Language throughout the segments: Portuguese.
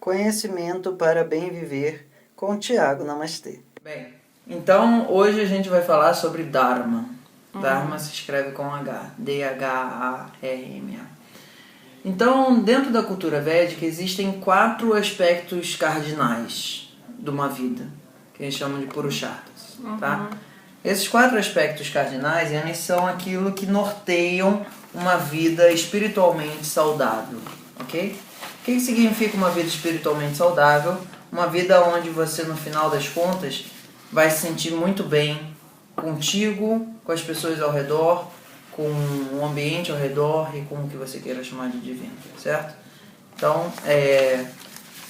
Conhecimento para bem viver com Tiago Namastê. Bem, então hoje a gente vai falar sobre Dharma. Dharma se escreve com H, D-H-A-R-M-A. Então, dentro da cultura védica existem 4 aspectos cardinais de uma vida, que a gente chama de Purusharthas, tá? Esses 4 aspectos cardinais, eles são aquilo que norteiam uma vida espiritualmente saudável, ok? O que significa uma vida espiritualmente saudável? Uma vida onde você, no final das contas, vai se sentir muito bem contigo, com as pessoas ao redor, com o ambiente ao redor e com o que você queira chamar de divino, certo? Então,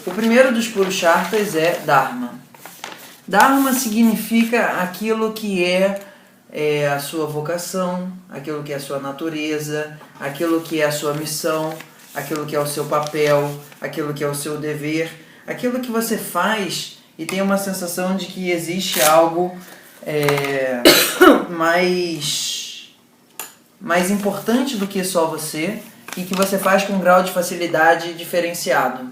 o primeiro dos Purusharthas é Dharma. Dharma significa aquilo que é a sua vocação, aquilo que é a sua natureza, aquilo que é a sua missão, aquilo que é o seu papel, aquilo que é o seu dever, aquilo que você faz e tem uma sensação de que existe algo mais importante do que só você e que você faz com um grau de facilidade diferenciado.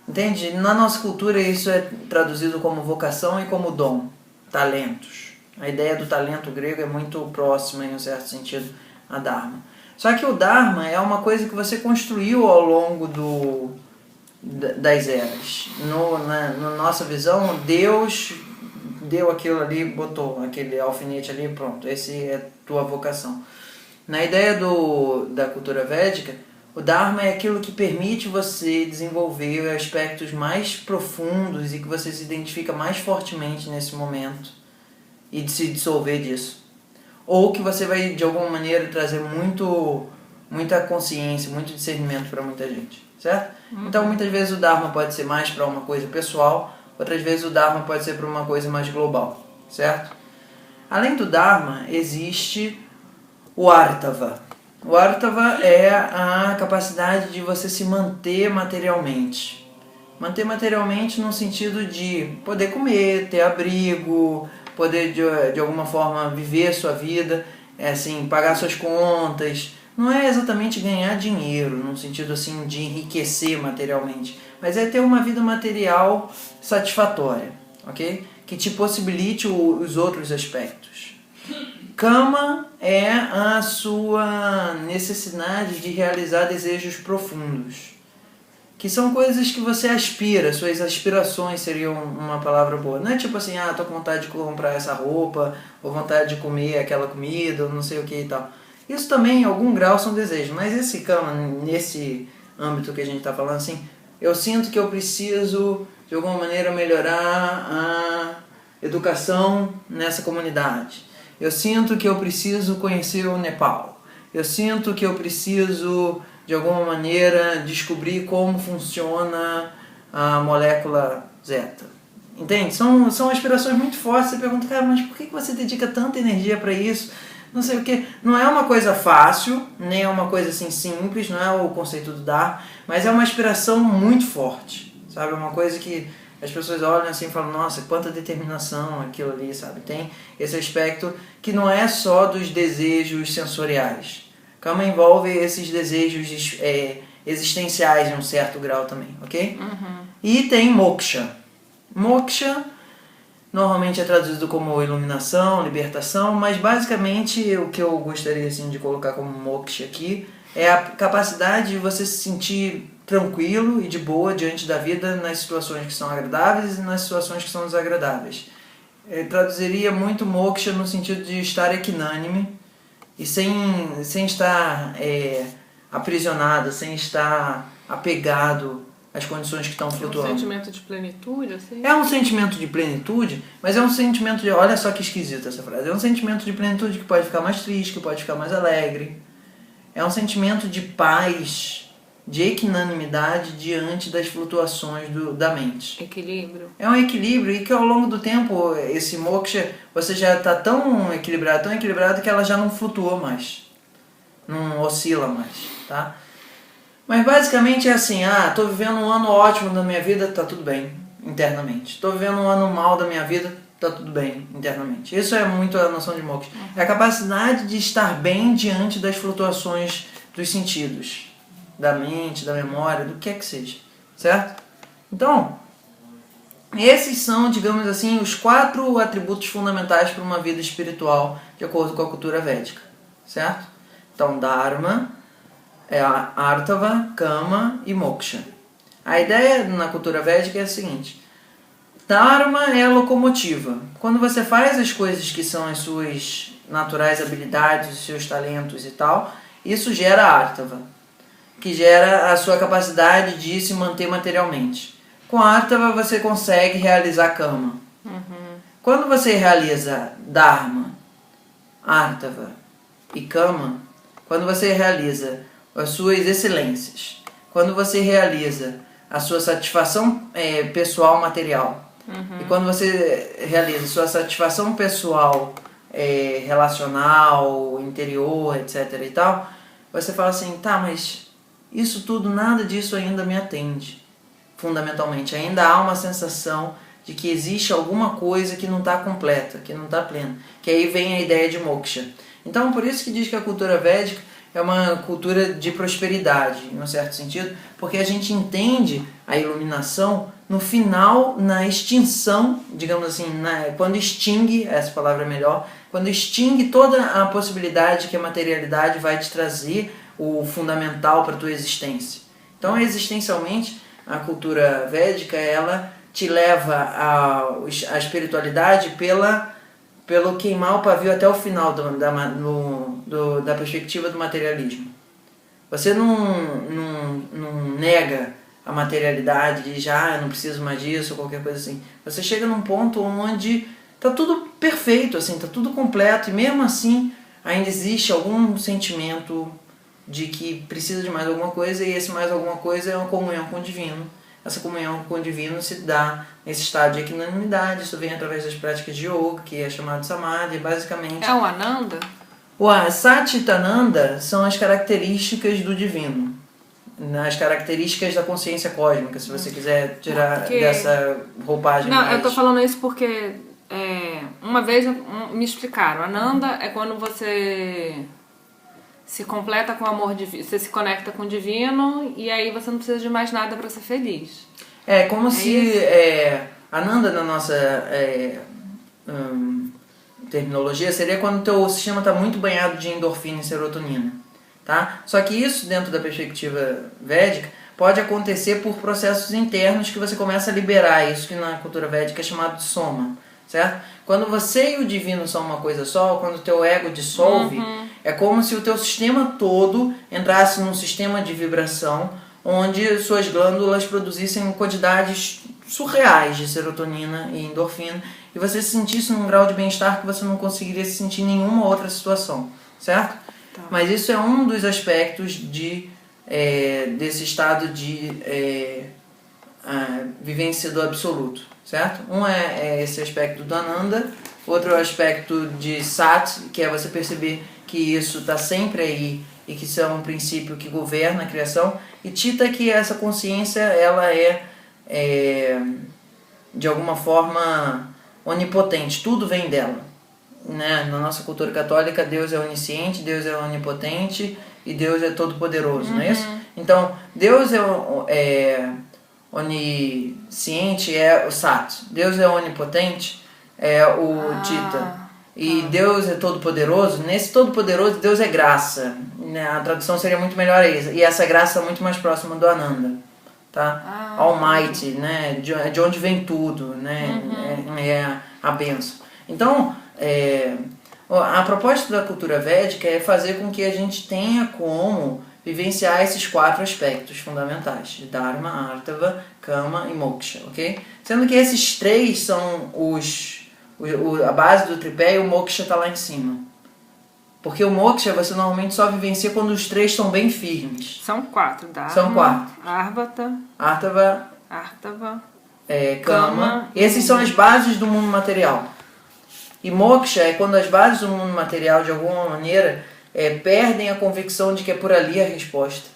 Entende? Na nossa cultura isso é traduzido como vocação e como dom, talentos. A ideia do talento grego é muito próxima, em um certo sentido, a Dharma. Só que o Dharma é uma coisa que você construiu ao longo das eras. Na nossa visão, Deus deu aquilo ali, botou aquele alfinete ali, pronto, esse é tua vocação. Na ideia da cultura védica, o Dharma é aquilo que permite você desenvolver aspectos mais profundos e que você se identifica mais fortemente nesse momento e de se dissolver disso. Ou que você vai, de alguma maneira, trazer muita consciência, muito discernimento para muita gente, certo? Então, muitas vezes o Dharma pode ser mais para uma coisa pessoal, outras vezes o Dharma pode ser para uma coisa mais global, certo? Além do Dharma, existe o Artava. O Artava é a capacidade de você se manter materialmente. Manter materialmente no sentido de poder comer, ter abrigo, poder de alguma forma viver a sua vida, assim, pagar suas contas. Não é exatamente ganhar dinheiro, no sentido assim de enriquecer materialmente, mas é ter uma vida material satisfatória, ok? Que te possibilite os outros aspectos. Kama é a sua necessidade de realizar desejos profundos, que são coisas que você aspira, suas aspirações seriam uma palavra boa. Não é tipo assim, tô com vontade de comprar essa roupa, ou vontade de comer aquela comida, ou não sei o que e tal. Isso também, em algum grau, são desejos, mas esse Kama, nesse âmbito que a gente está falando assim, eu sinto que eu preciso, de alguma maneira, melhorar a educação nessa comunidade. Eu sinto que eu preciso conhecer o Nepal. Eu sinto que eu preciso, de alguma maneira, descobrir como funciona a molécula zeta. Entende? São aspirações muito fortes. Você pergunta, cara, mas por que você dedica tanta energia para isso? Não sei o que. Não é uma coisa fácil, nem é uma coisa assim simples, não é o conceito do Dharma, mas é uma aspiração muito forte, sabe? É uma coisa que as pessoas olham assim e falam, nossa, quanta determinação aquilo ali, sabe? Tem esse aspecto que não é só dos desejos sensoriais. Kama envolve esses desejos existenciais em um certo grau também, ok? E tem moksha. Moksha normalmente é traduzido como iluminação, libertação, mas basicamente o que eu gostaria assim, de colocar como moksha aqui é a capacidade de você se sentir tranquilo e de boa diante da vida nas situações que são agradáveis e nas situações que são desagradáveis. Eu traduziria muito moksha no sentido de estar equinânime e sem estar aprisionado, sem estar apegado às condições que estão flutuando. É um sentimento de plenitude, assim? É um sentimento de plenitude, mas é um sentimento de... Olha só que esquisita essa frase. É um sentimento de plenitude que pode ficar mais triste, que pode ficar mais alegre. É um sentimento de paz, de equinanimidade diante das flutuações da mente. Equilíbrio. É um equilíbrio e que ao longo do tempo, esse moksha, você já está tão equilibrado que ela já não flutua mais. Não oscila mais, tá? Mas basicamente é assim, tô vivendo um ano ótimo da minha vida, tá tudo bem, internamente. Estou vivendo um ano mal da minha vida, tá tudo bem, internamente. Isso é muito a noção de moksha. É a capacidade de estar bem diante das flutuações dos sentidos, da mente, da memória, do que é que seja, certo? Então, esses são, digamos assim, os 4 atributos fundamentais para uma vida espiritual, de acordo com a cultura védica, certo? Então, Dharma, Artava, Kama e Moksha. A ideia na cultura védica é a seguinte: Dharma é a locomotiva. Quando você faz as coisas que são as suas naturais habilidades, os seus talentos e tal, isso gera Artava, que gera a sua capacidade de se manter materialmente. Com Artava você consegue realizar Kama. Quando você realiza Dharma, Artava e Kama, quando você realiza as suas excelências, quando você realiza a sua satisfação pessoal material, e quando você realiza a sua satisfação pessoal relacional, interior, etc. e tal, você fala assim, tá, mas isso tudo, nada disso ainda me atende, fundamentalmente. Ainda há uma sensação de que existe alguma coisa que não está completa, que não está plena. Que aí vem a ideia de moksha. Então, por isso que diz que a cultura védica é uma cultura de prosperidade, em um certo sentido, porque a gente entende a iluminação no final, na extinção, digamos assim, quando extingue, essa palavra é melhor, quando extingue toda a possibilidade que a materialidade vai te trazer o fundamental para a tua existência. Então, existencialmente, a cultura védica, ela te leva à espiritualidade pelo queimar o pavio até o final da perspectiva do materialismo. Você não nega a materialidade de eu não preciso mais disso ou qualquer coisa assim. Você chega num ponto onde está tudo perfeito, assim, está tudo completo, e mesmo assim ainda existe algum sentimento de que precisa de mais alguma coisa, e esse mais alguma coisa é uma comunhão com o divino. Essa comunhão com o divino se dá nesse estado de equanimidade. Isso vem através das práticas de yoga, que é chamado samadhi, basicamente. É o Ananda? O Satchitananda são as características do divino, as características da consciência cósmica, se você quiser tirar dessa roupagem. Não, eu tô falando isso porque uma vez me explicaram. Ananda é quando você se completa com o amor divino, você se conecta com o divino e aí você não precisa de mais nada para ser feliz. É como se Ananda, na nossa terminologia, seria quando o teu sistema está muito banhado de endorfina e serotonina, tá? Só que isso, dentro da perspectiva védica, pode acontecer por processos internos que você começa a liberar isso, que na cultura védica é chamado de soma, certo? Quando você e o divino são uma coisa só, quando o teu ego dissolve, é como se o teu sistema todo entrasse num sistema de vibração onde suas glândulas produzissem quantidades surreais de serotonina e endorfina, e você se sentisse num grau de bem-estar que você não conseguiria se sentir em nenhuma outra situação, certo? Tá. Mas isso é um dos aspectos desse estado de vivência do absoluto, certo? Um é esse aspecto do Ananda, outro aspecto de Sat, que é você perceber que isso está sempre aí e que isso é um princípio que governa a criação, e Chita, que essa consciência ela de alguma forma onipotente, tudo vem dela, né? Na nossa cultura católica, Deus é onisciente, Deus é onipotente e Deus é todo-poderoso, não é isso? Então, Deus é onisciente, é o Sat. Deus é onipotente, é o Chita. E Deus é todo-poderoso. Nesse todo-poderoso, Deus é graça, né? A tradução seria muito melhor essa. E essa graça é muito mais próxima do Ananda, tá? Almighty, né? De onde vem tudo, né? É a bênção. Então, a proposta da cultura védica é fazer com que a gente tenha como vivenciar esses 4 aspectos fundamentais, de Dharma, Artava, Kama e Moksha, ok? Sendo que esses 3 são a base do tripé, e o Moksha está lá em cima. Porque o Moksha você normalmente só vivencia quando os 3 estão bem firmes. São 4, Dharma, são 4. Artava, Kama. Esses são as bases do mundo material. E Moksha é quando as bases do mundo material, de alguma maneira, perdem a convicção de que é por ali a resposta.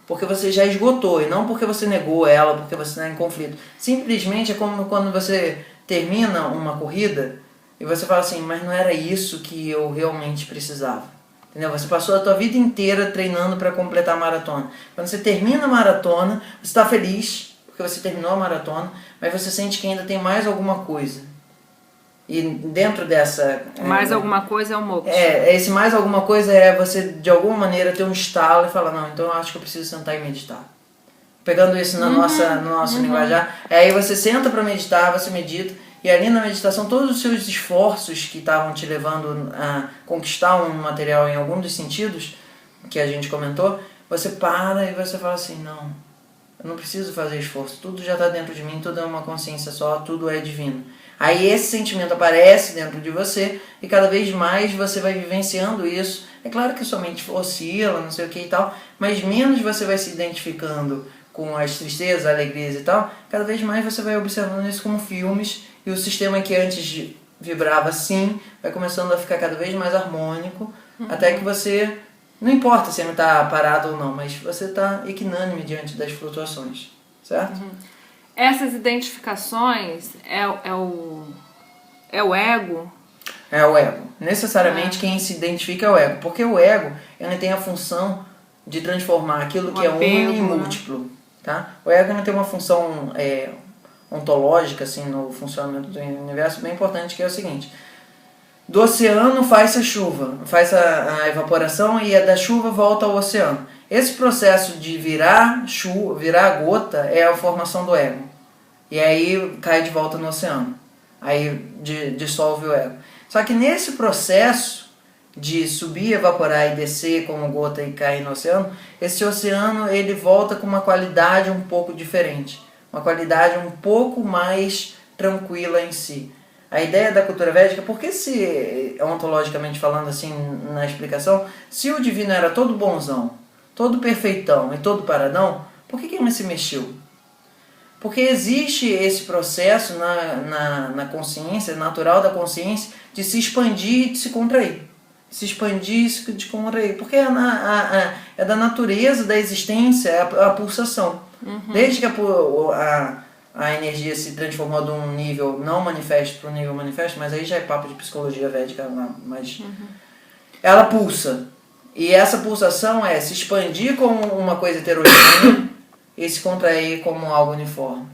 Porque você já esgotou, e não porque você negou ela, porque você está em conflito. Simplesmente é como quando você termina uma corrida e você fala assim, mas não era isso que eu realmente precisava. Entendeu? Você passou a tua vida inteira treinando para completar a maratona. Quando você termina a maratona, você está feliz, porque você terminou a maratona, mas você sente que ainda tem mais alguma coisa. E dentro dessa... Mais alguma coisa é o moksha. Esse mais alguma coisa é você, de alguma maneira, ter um estalo e falar, não, então eu acho que eu preciso sentar e meditar. Pegando isso no nosso linguajar, aí você senta para meditar, você medita, e ali na meditação todos os seus esforços que estavam te levando a conquistar um material em algum dos sentidos, que a gente comentou, você para e você fala assim, não, eu não preciso fazer esforço, tudo já está dentro de mim, tudo é uma consciência só, tudo é divino. Aí esse sentimento aparece dentro de você e cada vez mais você vai vivenciando isso. É claro que sua mente oscila, não sei o que e tal, mas menos você vai se identificando com as tristezas, alegrias e tal, cada vez mais você vai observando isso como filmes e o sistema que antes vibrava assim vai começando a ficar cada vez mais harmônico, até que você, não importa se ele está parado ou não, mas você está equinânime diante das flutuações, certo? Essas identificações é o ego? É o ego. Necessariamente quem se identifica é o ego. Porque o ego ele tem a função de transformar aquilo que é uno em múltiplo. Tá? O ego ele tem uma função ontológica assim, no funcionamento do universo bem importante, que é o seguinte. Do oceano faz a chuva, faz a evaporação e da chuva volta ao oceano. Esse processo de virar gota é a formação do ego. E aí cai de volta no oceano. Aí dissolve o ego. Só que nesse processo de subir, evaporar e descer como gota e cair no oceano, esse oceano ele volta com uma qualidade um pouco diferente. Uma qualidade um pouco mais tranquila em si. A ideia da cultura védica, porque se, ontologicamente falando assim na explicação, se o divino era todo bonzão, todo perfeitão e todo paradão, por que ele não se mexeu? Porque existe esse processo na consciência, natural da consciência, de se expandir e de se contrair. Se expandir e se contrair. Porque é da natureza da existência a pulsação. Desde que a energia se transformou de um nível não manifesto para um nível manifesto, mas aí já é papo de psicologia védica, mas ela pulsa. E essa pulsação é se expandir como uma coisa heterogênea e se contrair como algo uniforme.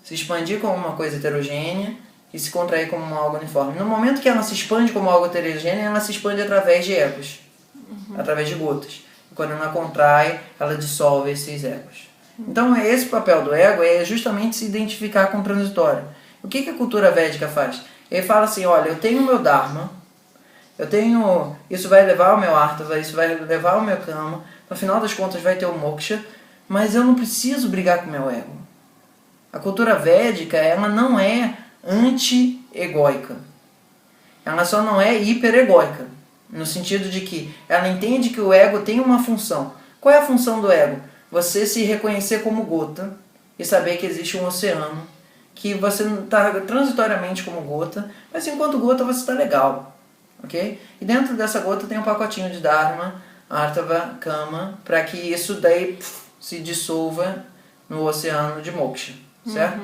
Se expandir como uma coisa heterogênea e se contrair como algo uniforme. No momento que ela se expande como algo heterogêneo, ela se expande através de ecos, através de gotas. E quando ela contrai, ela dissolve esses ecos. Então esse papel do ego é justamente se identificar com o transitório. O que a cultura védica faz? Ele fala assim, olha, eu tenho o meu Dharma, isso vai levar ao meu Artava, isso vai levar ao meu Kama, no final das contas vai ter o Moksha, mas eu não preciso brigar com o meu ego. A cultura védica, ela não é anti-egóica. Ela só não é hiper-egóica, no sentido de que ela entende que o ego tem uma função. Qual é a função do ego? Você se reconhecer como gota e saber que existe um oceano, que você está transitoriamente como gota, mas enquanto gota você está legal. Okay? E dentro dessa gota tem um pacotinho de Dharma, Artava, Kama, para que isso daí se dissolva no oceano de Moksha, certo?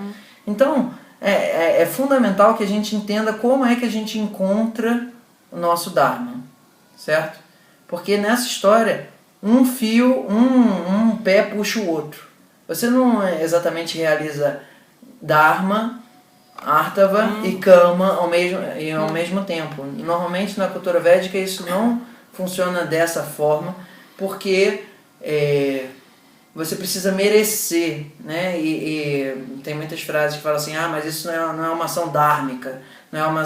Então, é fundamental que a gente entenda como é que a gente encontra o nosso Dharma, certo? Porque nessa história, um fio, um pé puxa o outro. Você não exatamente realiza Dharma, Artava e Kama ao mesmo tempo. Normalmente na cultura védica isso não funciona dessa forma, porque você precisa merecer, né? E tem muitas frases que falam assim, mas isso não é uma ação dármica. Não é uma,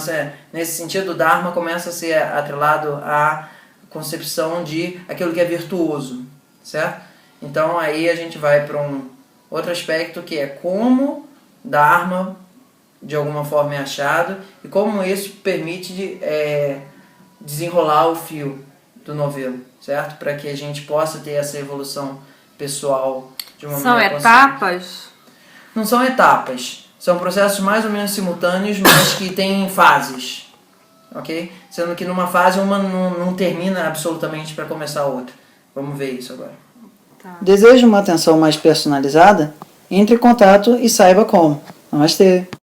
nesse sentido, o Dharma começa a ser atrelado à concepção de aquilo que é virtuoso, certo? Então aí a gente vai para um outro aspecto que é como Dharma de alguma forma é achado e como isso permite desenrolar o fio do novelo, certo? Para que a gente possa ter essa evolução pessoal de uma maneira São etapas? Não são etapas, são processos mais ou menos simultâneos, mas que têm fases, ok? Sendo que numa fase uma não termina absolutamente para começar a outra. Vamos ver isso agora. Tá. Deseja uma atenção mais personalizada? Entre em contato e saiba como. Namastê!